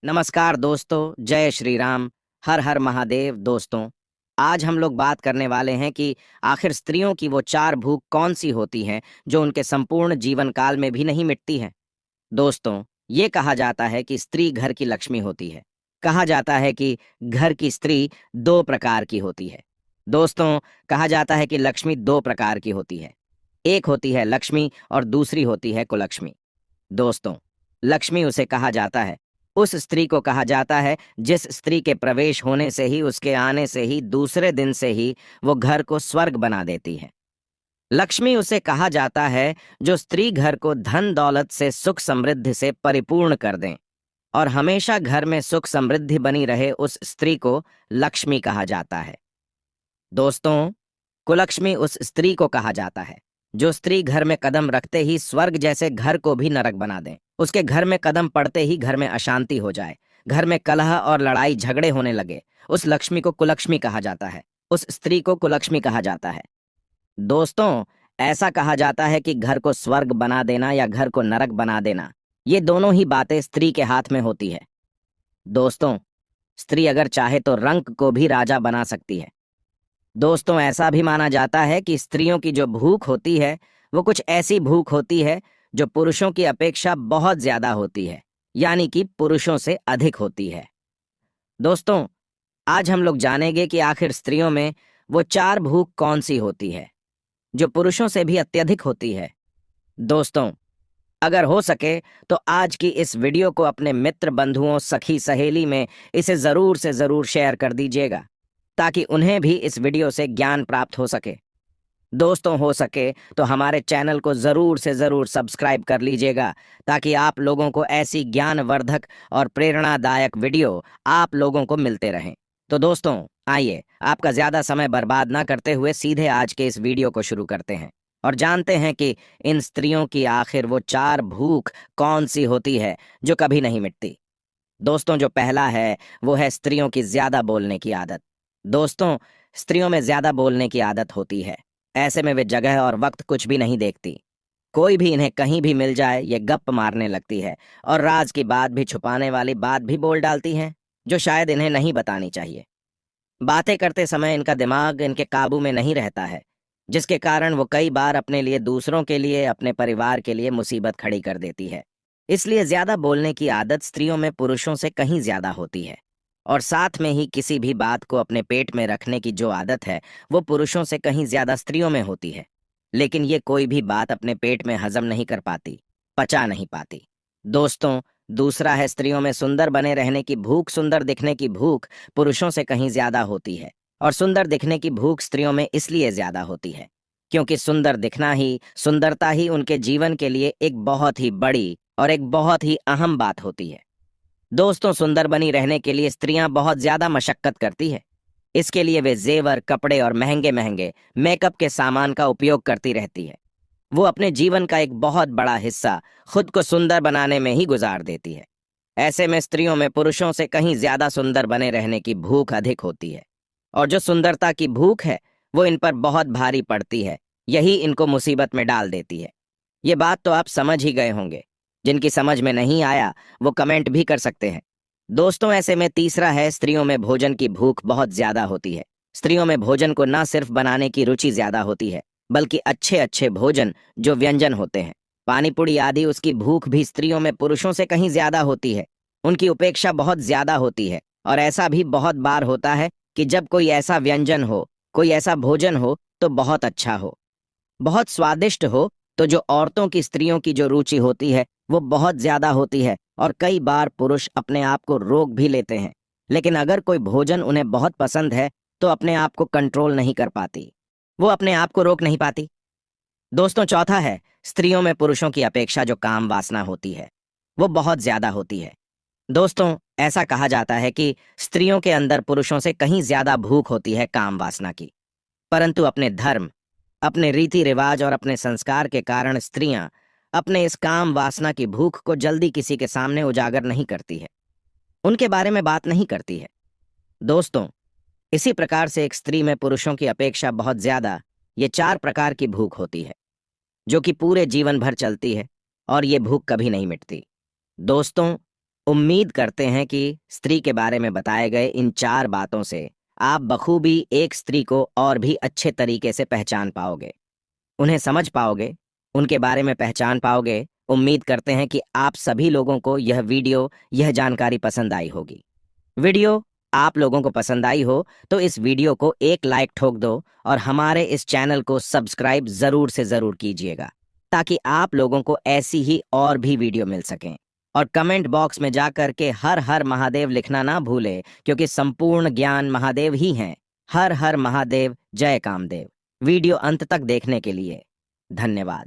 नमस्कार दोस्तों, जय श्री राम, हर हर महादेव। दोस्तों, आज हम लोग बात करने वाले हैं कि आखिर स्त्रियों की वो चार भूख कौन सी होती हैं जो उनके संपूर्ण जीवन काल में भी नहीं मिटती हैं। दोस्तों, ये कहा जाता है कि स्त्री घर की लक्ष्मी होती है। कहा जाता है कि घर की स्त्री दो प्रकार की होती है। दोस्तों, कहा जाता है कि लक्ष्मी दो प्रकार की होती है। एक होती है लक्ष्मी और दूसरी होती है कुलक्ष्मी। दोस्तों, लक्ष्मी उसे कहा जाता है, उस स्त्री को कहा जाता है जिस स्त्री के प्रवेश होने से ही, उसके आने से ही, दूसरे दिन से ही वो घर को स्वर्ग बना देती है। लक्ष्मी उसे कहा जाता है जो स्त्री घर को धन दौलत से, सुख समृद्धि से परिपूर्ण कर दें और हमेशा घर में सुख समृद्धि बनी रहे, उस स्त्री को लक्ष्मी कहा जाता है। दोस्तों, कुलक्ष्मी उस स्त्री को कहा जाता है जो स्त्री घर में कदम रखते ही स्वर्ग जैसे घर को भी नरक बना दे। उसके घर में कदम पड़ते ही घर में अशांति हो जाए, घर में कलह और लड़ाई झगड़े होने लगे। उस लक्ष्मी को कुलक्ष्मी कहा जाता है, उस स्त्री को कुलक्ष्मी कहा जाता है। दोस्तों, ऐसा कहा जाता है कि घर को स्वर्ग बना देना या घर को नरक बना देना, ये दोनों ही बातें स्त्री के हाथ में होती है। दोस्तों, स्त्री अगर चाहे तो रंक को भी राजा बना सकती है। दोस्तों, ऐसा भी माना जाता है कि स्त्रियों की जो भूख होती है वो कुछ ऐसी भूख होती है जो पुरुषों की अपेक्षा बहुत ज्यादा होती है, यानी कि पुरुषों से अधिक होती है। दोस्तों, आज हम लोग जानेंगे कि आखिर स्त्रियों में वो चार भूख कौन सी होती है जो पुरुषों से भी अत्यधिक होती है। दोस्तों, अगर हो सके तो आज की इस वीडियो को अपने मित्र, बंधुओं, सखी, सहेली में इसे जरूर से जरूर शेयर कर दीजिएगा ताकि उन्हें भी इस वीडियो से ज्ञान प्राप्त हो सके। दोस्तों, हो सके तो हमारे चैनल को जरूर से जरूर सब्सक्राइब कर लीजिएगा ताकि आप लोगों को ऐसी ज्ञानवर्धक और प्रेरणादायक वीडियो आप लोगों को मिलते रहें। तो दोस्तों, आइए आपका ज्यादा समय बर्बाद ना करते हुए सीधे आज के इस वीडियो को शुरू करते हैं और जानते हैं कि इन स्त्रियों की आखिर वो चार भूख कौन सी होती है जो कभी नहीं मिटती। दोस्तों, जो पहला है वो है स्त्रियों की ज्यादा बोलने की आदत। दोस्तों, स्त्रियों में ज्यादा बोलने की आदत होती है। ऐसे में वे जगह और वक्त कुछ भी नहीं देखती। कोई भी इन्हें कहीं भी मिल जाए ये गप मारने लगती है और राज की बात भी, छुपाने वाली बात भी बोल डालती हैं जो शायद इन्हें नहीं बतानी चाहिए। बातें करते समय इनका दिमाग इनके काबू में नहीं रहता है, जिसके कारण वो कई बार अपने लिए, दूसरों के लिए, अपने परिवार के लिए मुसीबत खड़ी कर देती है। इसलिए ज्यादा बोलने की आदत स्त्रियों में पुरुषों से कहीं ज्यादा होती है। और साथ में ही किसी भी बात को अपने पेट में रखने की जो आदत है वो पुरुषों से कहीं ज्यादा स्त्रियों में होती है। लेकिन ये कोई भी बात अपने पेट में हजम नहीं कर पाती, पचा नहीं पाती। दोस्तों, दूसरा है स्त्रियों में सुंदर बने रहने की भूख। सुंदर दिखने की भूख पुरुषों से कहीं ज्यादा होती है और सुंदर दिखने की भूख स्त्रियों में इसलिए ज्यादा होती है क्योंकि सुंदर दिखना ही, सुंदरता ही उनके जीवन के लिए एक बहुत ही बड़ी और एक बहुत ही अहम बात होती है। दोस्तों, सुंदर बनी रहने के लिए स्त्रियां बहुत ज्यादा मशक्कत करती है। इसके लिए वे जेवर, कपड़े और महंगे महंगे मेकअप के सामान का उपयोग करती रहती है। वो अपने जीवन का एक बहुत बड़ा हिस्सा खुद को सुंदर बनाने में ही गुजार देती है। ऐसे में स्त्रियों में पुरुषों से कहीं ज्यादा सुंदर बने रहने की भूख अधिक होती है और जो सुंदरता की भूख है वो इन पर बहुत भारी पड़ती है। यही इनको मुसीबत में डाल देती है। ये बात तो आप समझ ही गए होंगे। जिनकी समझ में नहीं आया वो कमेंट भी कर सकते हैं। दोस्तों, ऐसे में तीसरा है स्त्रियों में भोजन की भूख बहुत ज्यादा होती है। स्त्रियों में भोजन को ना सिर्फ बनाने की रुचि ज्यादा होती है बल्कि अच्छे अच्छे भोजन, जो व्यंजन होते हैं, पानी पूरी आदि, उसकी भूख भी स्त्रियों में पुरुषों से कहीं ज्यादा होती है। उनकी उपेक्षा बहुत ज्यादा होती है और ऐसा भी बहुत बार होता है कि जब कोई ऐसा व्यंजन हो, कोई ऐसा भोजन हो तो बहुत अच्छा हो, बहुत स्वादिष्ट हो, तो जो औरतों की, स्त्रियों की जो रुचि होती है वो बहुत ज्यादा होती है और कई बार पुरुष अपने आप को रोक भी लेते हैं। लेकिन अगर कोई भोजन उन्हें बहुत पसंद है तो अपने आप को कंट्रोल नहीं कर पाती, वो अपने आप को रोक नहीं पाती। दोस्तों, चौथा है स्त्रियों में पुरुषों की अपेक्षा जो काम वासना होती है वो बहुत ज्यादा होती है। दोस्तों, ऐसा कहा जाता है कि स्त्रियों के अंदर पुरुषों से कहीं ज्यादा भूख होती है काम वासना की, परंतु अपने धर्म, अपने रीति रिवाज और अपने संस्कार के कारण स्त्रियां अपने इस काम वासना की भूख को जल्दी किसी के सामने उजागर नहीं करती है, उनके बारे में बात नहीं करती है। दोस्तों, इसी प्रकार से एक स्त्री में पुरुषों की अपेक्षा बहुत ज्यादा ये चार प्रकार की भूख होती है जो कि पूरे जीवन भर चलती है और ये भूख कभी नहीं मिटती। दोस्तों, उम्मीद करते हैं कि स्त्री के बारे में बताए गए इन 4 बातों से आप बखूबी एक स्त्री को और भी अच्छे तरीके से पहचान पाओगे, उन्हें समझ पाओगे, उनके बारे में पहचान पाओगे। उम्मीद करते हैं कि आप सभी लोगों को यह वीडियो, यह जानकारी पसंद आई होगी। वीडियो आप लोगों को पसंद आई हो तो इस वीडियो को एक लाइक ठोक दो और हमारे इस चैनल को सब्सक्राइब ज़रूर से ज़रूर कीजिएगा, ताकि आप लोगों को ऐसी ही और भी वीडियो मिल सकें। और कमेंट बॉक्स में जाकर के हर हर महादेव लिखना ना भूले, क्योंकि संपूर्ण ज्ञान महादेव ही हैं। हर हर महादेव, जय कामदेव। वीडियो अंत तक देखने के लिए धन्यवाद।